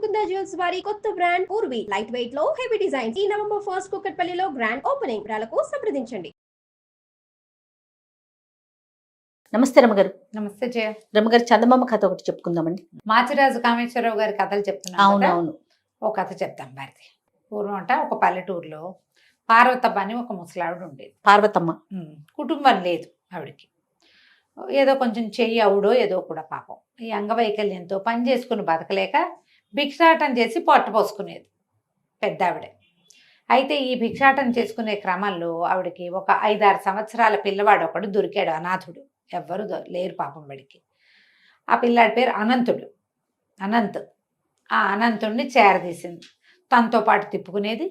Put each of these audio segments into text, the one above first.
Mukunda jewels వారి కొత్త brand Purvi light weight లో హెవీ డిజైన్స్ ఈ నవంబర్ 1 కుక్కట్పల్లిలో గ్రాండ్ ఓపెనింగ్. వివరాలకు సంప్రదించండి. నమస్తే రమగారు. నమస్తే జయ. రమగారు, చందమామ కథ ఒకటి చెప్పుకుందామండి. మాచిరాజు కామేశ్వరరావు గారి కథలు చెప్తున్నాను. అవునవును. ఒక కథ చెప్తాం భారతి. పూర్వం అంట ఒక పల్లెటూరులో పార్వతమ్మ అని ఒక ముసలావిడ ఉండేది. పార్వతమ్మ కుటుంబం లేదు ఆవిడకి. ఏదో కొంచెం చెయ్యి అవుడో ఏదో కూడా పాపం ఈ అంగవైకల్యంతో పని చేసుకుని బతకలేక భిక్షాటం చేసి పొట్ట పోసుకునేది పెద్ద ఆవిడ. అయితే ఈ భిక్షాటం చేసుకునే క్రమంలో ఆవిడకి ఒక 5-6 సంవత్సరాల పిల్లవాడు ఒకడు దొరికాడు, అనాథుడు. ఎవ్వరు లేరు పాపం వాడికి. ఆ పిల్లాడి పేరు అనంత్. ఆ అనంతుడిని చేరదీసింది, తనతో పాటు తిప్పుకునేది.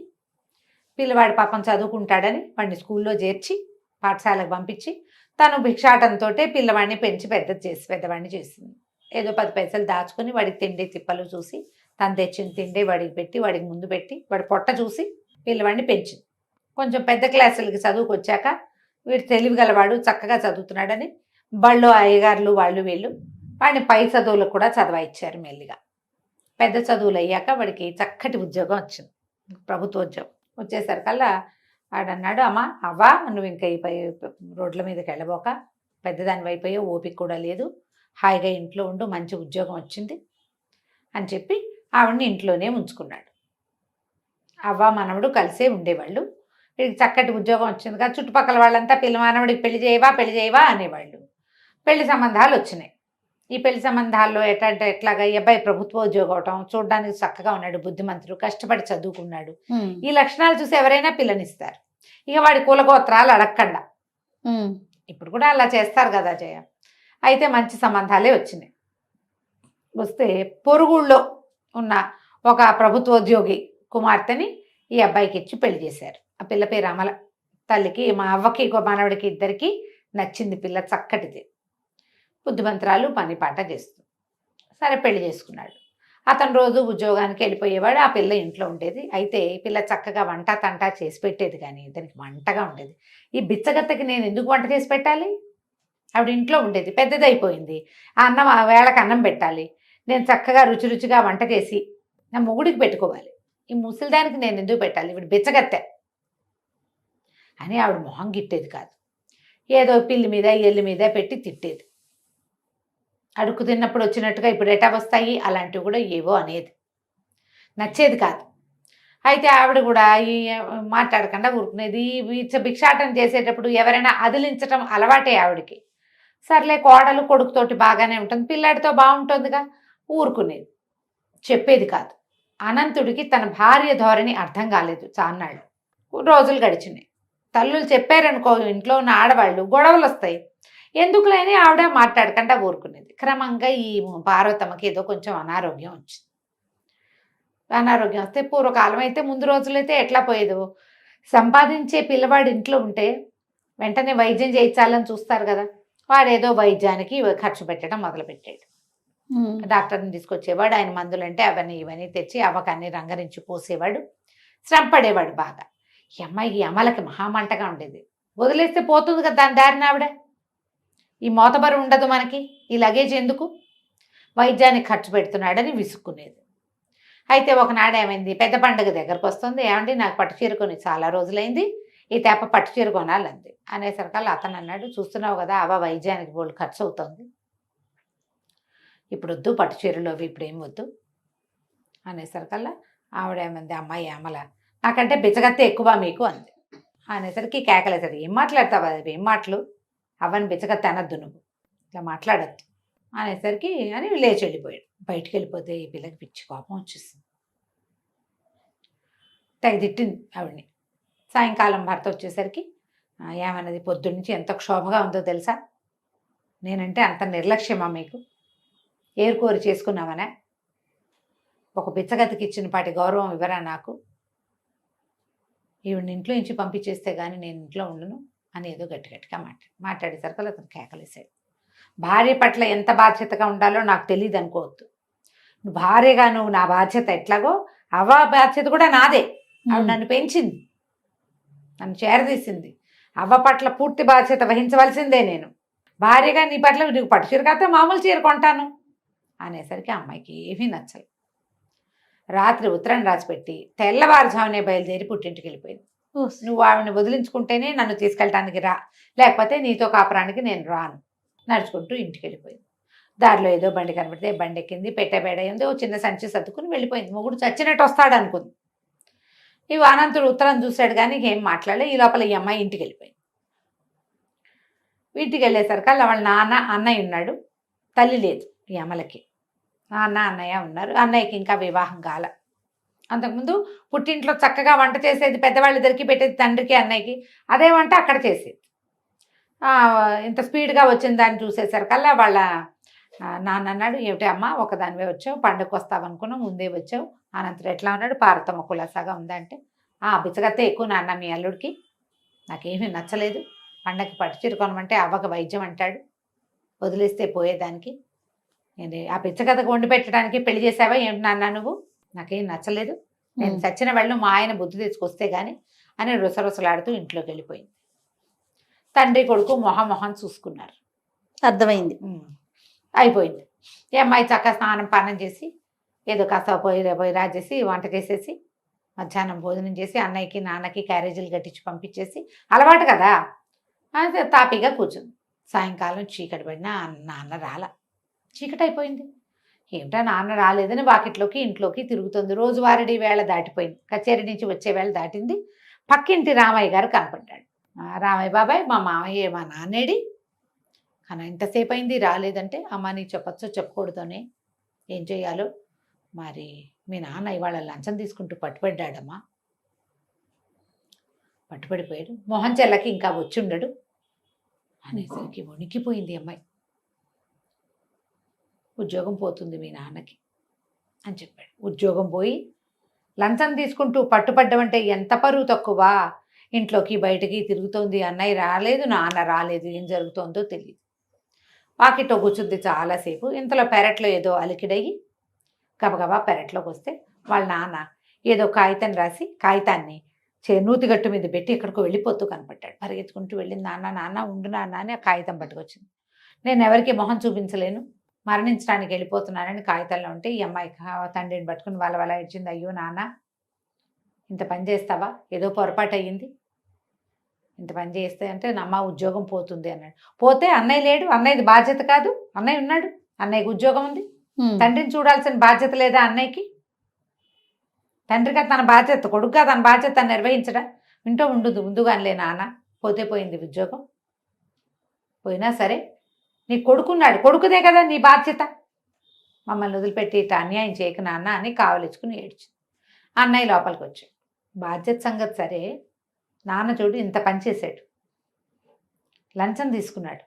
పిల్లవాడి పాపం చదువుకుంటాడని వాడిని స్కూల్లో చేర్చి పాఠశాలకు పంపించి తను భిక్షాటంతో పిల్లవాడిని పెంచి పెద్దవాడిని చేసింది. ఏదో 10 పైసలు దాచుకొని వాడికి తిండి తిప్పలు చూసి తను తెచ్చిన తిండి వాడికి పెట్టి వాడికి ముందు పెట్టి వాడి పొట్ట చూసి పిల్లవాడిని పెంచింది. కొంచెం పెద్ద క్లాసులకి చదువుకు వచ్చాక వీడు తెలివిగలవాడు, చక్కగా చదువుతున్నాడని బళ్ళు అయ్యగారులు వాళ్ళు వీళ్ళు వాడిని పై చదువులకు కూడా చదవాయిచ్చారు. మెల్లిగా పెద్ద చదువులు అయ్యాక వాడికి చక్కటి ఉద్యోగం వచ్చింది, ప్రభుత్వ ఉద్యోగం. వచ్చేసరికల్లా వాడన్నాడు, అవ్వా నువ్వు ఇంకా ఈ రోడ్ల మీదకి వెళ్ళబోక, పెద్దదాని అయిపోయా, ఓపిక కూడా లేదు, హాయిగా ఇంట్లో ఉండు, మంచి ఉద్యోగం వచ్చింది అని చెప్పి ఆవిడని ఇంట్లోనే ఉంచుకున్నాడు. అవ్వ మనవడు కలిసే ఉండేవాళ్ళు. వీడికి చక్కటి ఉద్యోగం వచ్చింది కదా, చుట్టుపక్కల వాళ్ళంతా మనవడికి పెళ్లి చేయవా అనేవాళ్ళు. పెళ్లి సంబంధాలు వచ్చినాయి. ఈ పెళ్లి సంబంధాల్లో ఎట్లాగా ఈ అబ్బాయి ప్రభుత్వ ఉద్యోగం అవటం, చూడడానికి చక్కగా ఉన్నాడు, బుద్ధిమంతుడు, కష్టపడి చదువుకున్నాడు, ఈ లక్షణాలు చూసి ఎవరైనా పిల్లనిస్తారు. ఇక వాడి కులగోత్రాలు అడగకుండా, ఇప్పుడు కూడా అలా చేస్తారు కదా జయ. అయితే మంచి సంబంధాలే వచ్చినాయి. వస్తే పొరుగుళ్ళో ఉన్న ఒక ప్రభుత్వోద్యోగి కుమార్తెని ఈ అబ్బాయికి ఇచ్చి పెళ్లి చేశారు. ఆ పిల్ల పేరు అమల. తల్లికి మా అవ్వకి మనవడికి ఇద్దరికి నచ్చింది పిల్ల, చక్కటిది, బుద్ధిమంతురాలు, పని పాట చేస్తుంది. సరే పెళ్లి చేసుకున్నాడు. అతను రోజు ఉద్యోగానికి వెళ్ళిపోయేవాడు, ఆ పిల్ల ఇంట్లో ఉండేది. అయితే ఈ పిల్ల చక్కగా వంట తంటా చేసి పెట్టేది, కానీ ఇతనికి మంటగా ఉండేది. ఈ బిచ్చగత్తకి నేను ఎందుకు వంట చేసి పెట్టాలి? ఆవిడ ఇంట్లో ఉండేది, పెద్దదైపోయింది, ఆ అన్నం వేళకు అన్నం పెట్టాలి, నేను చక్కగా రుచిగా వంట చేసి నా మొగుడికి పెట్టుకోవాలి, ఈ ముసలిదానికి నేను ఎందుకు పెట్టాలి, ఇవిడ బిచ్చగత్తె అని ఆవిడ మొహం గిట్టేది కాదు. ఏదో పిల్లి మీద ఎల్లి మీద పెట్టి తిట్టేది. అడుక్కు తిన్నప్పుడు వచ్చినట్టుగా ఇప్పుడు ఎటా వస్తాయి అలాంటివి కూడా ఏవో అనేది, నచ్చేది కాదు. అయితే ఆవిడ కూడా ఈ మాట్లాడకుండా ఊరుకునేది. భిక్షాటం చేసేటప్పుడు ఎవరైనా అదిలించటం అలవాటే ఆవిడకి. సర్లే కోడలు కొడుకుతోటి బాగానే ఉంటుంది, పిల్లాడితో బాగుంటుందిగా, ఊరుకునేది, చెప్పేది కాదు. అనంతుడికి తన భార్య ధోరణి అర్థం కాలేదు. చాన్నాళ్ళు రోజులు గడిచినాయి. తల్లులు చెప్పారనుకో, ఇంట్లో ఉన్న ఆడవాళ్ళు గొడవలు వస్తాయి, ఎందుకులేని ఆవిడ మాట్లాడకుండా ఊరుకునేది. క్రమంగా ఈ పార్వతమ్మకి ఏదో కొంచెం అనారోగ్యం వచ్చింది. అనారోగ్యం వస్తే పూర్వకాలం అయితే, ముందు రోజులైతే ఎట్లా పోయేదో, సంపాదించే పిల్లవాడు ఇంట్లో ఉంటే వెంటనే వైద్యం చేయించాలని చూస్తారు కదా, వాడేదో వైద్యానికి ఖర్చు పెట్టడం మొదలుపెట్టాడు. డాక్టర్ని తీసుకొచ్చేవాడు, ఆయన మందులంటే అవన్నీ ఇవన్నీ తెచ్చి అవ్వకాన్ని రంగరించి పోసేవాడు, శ్రమ పడేవాడు బాగా. ఈ అమ్మాయికి అమలకి మహామంటగా ఉండేది. వదిలేస్తే పోతుంది కదా దాని దారిన ఆవిడ, ఈ మోతబరు ఉండదు మనకి, ఈ లగేజ్ ఎందుకు, వైద్యానికి ఖర్చు పెడుతున్నాడని విసుక్కునేది. అయితే ఒకనాడు ఏమైంది, పెద్ద పండుగ దగ్గరకు వస్తుంది, ఏమండి నాకు పట్టు చీర కొని చాలా రోజులైంది, ఈ తెప్ప పట్టు చీర కొనాలంది. అనేసరికల్లా అతను అన్నాడు, చూస్తున్నావు కదా అవ్వ వైద్యానికి బోల్డ్ ఖర్చు అవుతుంది, ఇప్పుడు వద్దు, పట్టు చీరలు అవి ఇప్పుడు ఏం వద్దు అనేసరికల్లా ఆవిడ ఏమంది, అమ్మాయి అమల నాకంటే బిచ్చగత్తే ఎక్కువ మీకు అంది. అనేసరికి కేకలేసాడు, ఏం మాట్లాడతావు అది, ఏం మాటలు, అవన్నీ బిచ్చగత్తే అనద్దు, నువ్వు ఇట్లా మాట్లాడద్దు అనేసరికి అని లేచి వెళ్ళిపోయాడు. బయటికి వెళ్ళిపోతే ఈ పిల్లకి పిచ్చి కోపం వచ్చేసింది, తెగ తిట్టింది ఆవిడని. సాయంకాలం భర్త వచ్చేసరికి ఏమన్నది, పొద్దున్నుంచి ఎంత క్షోభగా ఉందో తెలుసా, నేనంటే అంత నిర్లక్ష్యమా మీకు, ఏరుకోరి చేసుకున్నామనే, ఒక బిచ్చగతికి ఇచ్చిన పాటి గౌరవం ఇవ్వరా నాకు, ఈవిడ ఇంట్లో నుంచి పంపించేస్తే కానీ నేను ఇంట్లో ఉండను అని ఏదో గట్టిగా మాట్లాడేసరికి అతను కేకలేసాడు. భార్య పట్ల ఎంత బాధ్యతగా ఉండాలో నాకు తెలియదు అనుకోవద్దు, నువ్వు భార్యగా నువ్వు నా బాధ్యత ఎట్లాగో అవ్వ బాధ్యత కూడా నాదే. ఆవిడ నన్ను పెంచింది, నన్ను చేరదీసింది, అవ్వ పట్ల పూర్తి బాధ్యత వహించవలసిందే నేను. భార్యగా నీ పట్ల నీకు పట్టు చీర కాకపోతే మామూలు చీర కొంటాను అనేసరికి అమ్మాయికి ఏమీ నచ్చలేదు. రాత్రి ఉత్తరం రాసి పెట్టి తెల్లవారుజామునే బయలుదేరి పుట్టింటికి వెళ్ళిపోయింది. ఓస్. నువ్వు ఆవిడని వదిలించుకుంటేనే నన్ను తీసుకెళ్ళటానికి రా, లేకపోతే నీతో కాపురానికి నేను రాను. నడుచుకుంటూ ఇంటికి వెళ్ళిపోయింది. దారిలో ఏదో బండి కనబడితే బండి ఎక్కింది, పెట్టబేడ ఉంది, ఓ చిన్న సంచి సర్దుకుని వెళ్ళిపోయింది. మొగుడు చచ్చినట్టు వస్తాడు అనుకుంది. ఈ అనంతుడు ఉత్తరం చూశాడు కానీ ఏం మాట్లాడలే. ఈ లోపల ఈ అమ్మాయి ఇంటికి వెళ్ళిపోయింది. ఇంటికి వెళ్ళేసరికి వాళ్ళ నాన్న అన్నయ్య ఉన్నాడు, తల్లి లేదు. ఈ అమలకి నాన్న అన్నయ్య ఉన్నారు. అన్నయ్యకి ఇంకా వివాహం కాల. అంతకుముందు పుట్టింట్లో చక్కగా వంట చేసేది, పెద్దవాళ్ళిద్దరికి పెట్టేది తండ్రికి అన్నయ్యకి. అదే వంట అక్కడ చేసేది. ఇంత స్పీడ్గా వచ్చిన దాన్ని చూసేసరికల్లా వాళ్ళ నాన్న అన్నాడు, ఏమిటి అమ్మ ఒకదానివే వచ్చావు, పండుగకు వస్తావు అనుకున్నావు, ముందే వచ్చావు. అనంతరం ఎట్లా ఉన్నాడు, పార్వతమ్మ కులాసాగా ఉందంటే, బిచ్చగత్తే ఎక్కువ నాన్న మీ అల్లుడికి, నాకేమీ నచ్చలేదు, పండగకి పట్టు చీర కొనమంటే అవ్వక వైద్యం అంటాడు, వదిలేస్తే పోయేదానికి, నేను ఆ బిచ్చగతకు వండి పెట్టడానికి పెళ్లి చేసావా ఏమిటి నాన్న నువ్వు, నాకేం నచ్చలేదు, నేను చచ్చిన వాళ్ళు మా ఆయన బుద్ధి తెచ్చుకొస్తే కానీ అని రుసరుసలాడుతూ ఇంట్లోకి వెళ్ళిపోయింది. తండ్రి కొడుకు మొహం చూసుకున్నారు. అర్థమైంది. అయిపోయింది. ఈ అమ్మాయి చక్కగా స్నానం పానం చేసి ఏదో కాస్త పోయి రాజేసి వంట చేసేసి మధ్యాహ్నం భోజనం చేసి అన్నయ్యకి నాన్నకి క్యారేజీలు కట్టించి పంపించేసి, అలవాటు కదా, అది తాపీగా కూర్చుంది. సాయంకాలం చీకటి పడినా నాన్న రాల. చీకటి అయిపోయింది. ఏమిటా నాన్న రాలేదని వాకిట్లోకి ఇంట్లోకి తిరుగుతుంది. రోజువారీ వేళ దాటిపోయింది. కచేరీ నుంచి వచ్చే వేళ దాటింది. పక్కింటి రామయ్య గారు కనపడ్డాడు. రామయ్య బాబాయ్, మా మామయ్య మా నాన్నేడి, కానీ ఎంతసేపు అయింది రాలేదంటే, అమ్మ నీకు చెప్పచ్చో చెప్పకూడదనే, ఏం చేయాలో మరి మీ నాన్న ఇవాళ లంచం తీసుకుంటూ పట్టుబడ్డాడమ్మా, పట్టుబడిపోయాడు, మొహం చెల్లకి ఇంకా వచ్చి ఉండడు అనేసరికి వణికిపోయింది అమ్మాయి. ఉద్యోగం పోతుంది మీ నాన్నకి అని చెప్పాడు. ఉద్యోగం పోయి లంచం తీసుకుంటూ పట్టుపడ్డమంటే ఎంత పరువు తక్కువ, ఇంట్లోకి బయటకి తిరుగుతోంది. అన్నయ్య రాలేదు, నాన్న రాలేదు, ఏం జరుగుతోందో తెలియదు. వాకిట్లో కూర్చుంది చాలాసేపు. ఇంతలో పెరట్లో ఏదో అలికిడయ్యి గబగబా పెరట్లోకి వస్తే వాళ్ళ నాన్న ఏదో కాగితం రాసి కాగితాన్ని నూతిగట్టు మీద పెట్టి ఎక్కడికో వెళ్ళిపోతూ కనపడ్డాడు. పరిగెత్తుకుంటూ వెళ్ళింది. నాన్న ఉండు నాన్న అని ఆ కాగితం పట్టుకొచ్చింది. నేను ఎవరికి మొహం చూపించలేను, మరణించడానికి వెళ్ళిపోతున్నానని కాగితాల్లో ఉంటే ఈ అమ్మాయి తండ్రిని పట్టుకుని వాళ్ళ ఏడ్చింది. అయ్యో నాన్న, ఇంత పని చేస్తావా, ఏదో పొరపాటు అయ్యింది, ఇంత పని చేస్తే అంటే నమ్మ ఉద్యోగం పోతుంది అన్నాడు. పోతే అన్నయ్య లేడు, అన్నయ్యది బాధ్యత కాదు, అన్నయ్య ఉన్నాడు, అన్నయ్యకి ఉద్యోగం ఉంది, తండ్రిని చూడాల్సిన బాధ్యత లేదా అన్నయ్యకి? తండ్రిగా తన బాధ్యత, కొడుకుగా తన బాధ్యత నిర్వహించడా? వింటూ ఉండదు ముందుగానిలే నాన్న, పోతే పోయింది ఉద్యోగం, పోయినా సరే నీ కొడుకున్నాడు, కొడుకుదే కదా నీ బాధ్యత, మమ్మల్ని వదిలిపెట్టి ఇట్లా అన్యాయం చేయక నాన్న అని కావలించుకుని ఏడ్చింది. అన్నయ్య లోపలికి వచ్చాడు. బాధ్యత సంగతి సరే, నాన్న చూడు ఇంత పని చేశాడు, లంచం తీసుకున్నాడు,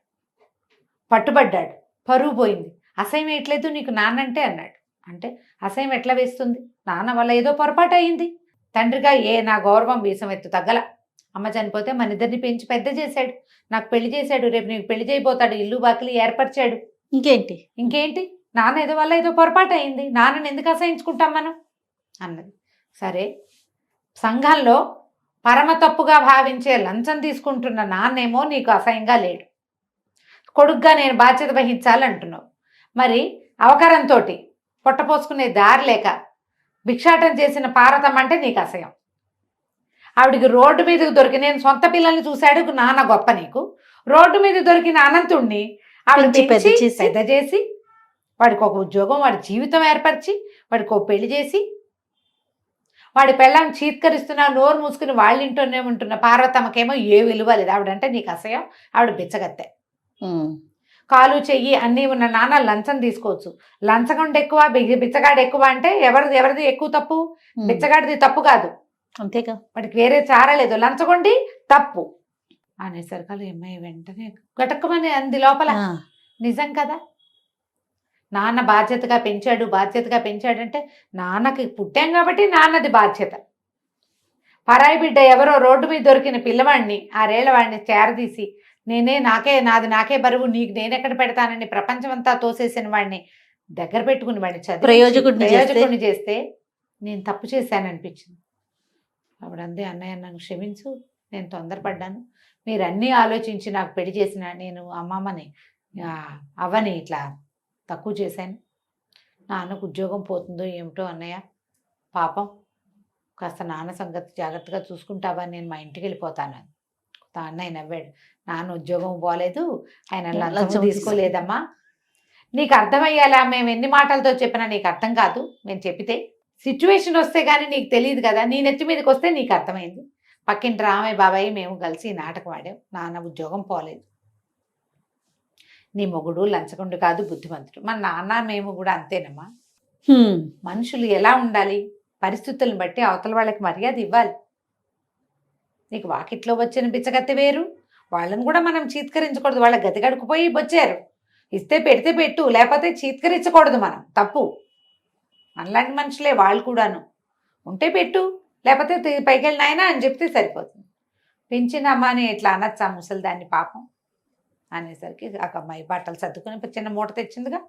పట్టుబడ్డాడు, పరువు పోయింది, అసహ్యం వేయట్లేదు నీకు నాన్న అంటే అన్నాడు. అంటే అసహ్యం ఎట్లా వేస్తుంది, నాన్న వల్ల ఏదో పొరపాటు అయింది, తండ్రిగా నా గౌరవం వీసం ఎత్తు తగ్గల, అమ్మ చనిపోతే మన ఇద్దరిని పెంచి పెద్ద చేశాడు, నాకు పెళ్లి చేశాడు, రేపు నీకు పెళ్లి చేయబోతాడు, ఇల్లు బాకిలి ఏర్పరిచాడు, ఇంకేంటి నాన్న ఏదో వల్ల ఏదో పొరపాటు అయింది, నాన్నని ఎందుకు అసహించుకుంటాం మనం అన్నది. సరే, సంఘంలో పరమ తప్పుగా భావించే లంచం తీసుకుంటున్న నాన్నేమో నీకు అసహ్యంగా లేడు, కొడుగ్గా నేను బాధ్యత వహించాలంటున్నావు, మరి అవకరంతో పొట్టపోసుకునే దారి లేక భిక్షాటం చేసిన పార్వతమ్మ అంటే నీకు అసహ్యం, ఆవిడికి రోడ్డు మీదకి దొరికి, నేను సొంత పిల్లల్ని చూశాడు నాన్న గొప్ప నీకు, రోడ్డు మీద దొరికిన అనంతుణ్ణి ఆవిడ పెద్ద చేసి వాడికి ఒక ఉద్యోగం, వాడి జీవితం ఏర్పరిచి వాడికి ఒక పెళ్లి చేసి వాడి పెళ్ళాన్ని చీత్కరిస్తున్నా నోరు మూసుకుని వాళ్ళ ఇంట్లోనే ఉంటున్న పార్వతమ్మకేమో ఏ విలువ లేదు, ఆవిడంటే నీకు అసహ్యం, ఆవిడ బిచ్చగత్తె, కాలు చెయ్యి అన్నీ ఉన్న నాన్న లంచం తీసుకోవచ్చు, లంచగొండ ఎక్కువ బిచ్చగాడు ఎక్కువ అంటే ఎవరిది ఎక్కువ తప్పు, బిచ్చగాడిది తప్పు కాదు, అంతేగా, వాడికి వేరే చారలేదు, లంచగొండి తప్పు అనేసరికలు అమ్మాయి వెంటనే గటక్కమని అంది లోపల. నిజం కదా, నాన్న బాధ్యతగా పెంచాడంటే నాన్నకి పుట్టాం కాబట్టి నాన్నది బాధ్యత, పరాయి బిడ్డ ఎవరో రోడ్డు మీద దొరికిన పిల్లవాడిని 6 ఏళ్ల వాడిని చేరదీసి నాకే బరువు, నీకు నేనెక్కడ పెడతానని ప్రపంచమంతా తోసేసిన వాడిని దగ్గర పెట్టుకుని వాడిని ప్రయోజకుడిని చేస్తే నేను తప్పు చేశాననిపించింది. అప్పుడు అందే, అన్నయ్య నన్ను క్షమించు, నేను తొందరపడ్డాను, మీరు అన్నీ ఆలోచించి నాకు పెళ్లి చేసిన నేను అమ్మమ్మని అవ్వని ఇట్లా తక్కువ చేశాను, నాన్నకు ఉద్యోగం పోతుందో ఏమిటో అన్నయ్య, పాపం కాస్త నాన్న సంగతి జాగ్రత్తగా చూసుకుంటావా, నేను మా ఇంటికి వెళ్ళిపోతాను. అన్నయ్య నవ్వాడు. నాన్న ఉద్యోగం పోలేదు, ఆయన లంచం లంచం తీసుకోలేదమ్మా. నీకు అర్థమయ్యేలా మేము ఎన్ని మాటలతో చెప్పినా నీకు అర్థం కాదు. మేము చెప్పితే సిచ్యువేషన్ వస్తే కానీ నీకు తెలియదు కదా. నీ నెత్తి మీదకి వస్తే నీకు అర్థమైంది. పక్కింటి రామయ్య బాబాయ్ మేము కలిసి నాటకం ఆడాం. నాన్న ఉద్యోగం పోలేదు. నీ మొగుడు లంచగొండు కాదు, బుద్ధిమంతుడు. మన నాన్న మేము కూడా అంతేనమ్మా. మనుషులు ఎలా ఉండాలి, పరిస్థితులను బట్టి అవతల వాళ్ళకి మర్యాద ఇవ్వాలి. నీకు వాకిట్లో వచ్చిన బిచ్చగత్తె వేరు, వాళ్ళని కూడా మనం చీత్కరించకూడదు. వాళ్ళ గతి గడుకుపోయి వచ్చారు, ఇస్తే పెడితే పెట్టు, లేకపోతే చీత్కరించకూడదు. మనం తప్పు. మనలాంటి మనుషులే వాళ్ళు కూడాను. ఉంటే పెట్టు, లేకపోతే పైకి వెళ్ళినాయనా అని చెప్తే సరిపోతుంది. పెంచినమ్మా అని ఇట్లా అనొచ్చా ముసలిదాన్ని పాపం అనేసరికి ఒక అమ్మాయి బట్టలు సర్దుకుని చిన్న మూట తెచ్చిందిగా,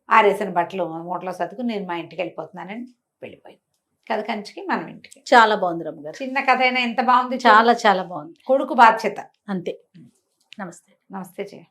ఆరేసిన బట్టలు మూటలో సర్దుకుని నేను మా ఇంటికి వెళ్ళిపోతున్నానని వెళ్ళిపోయింది. కథ కంచికి మనం ఇంటికి. చాలా బాగుంది రమ్మ గారు. చిన్న కథ అయినా ఎంత బాగుంది. చాలా చాలా బాగుంది. కొడుకు బాధ్యత అంతే. నమస్తే. నమస్తే జయ.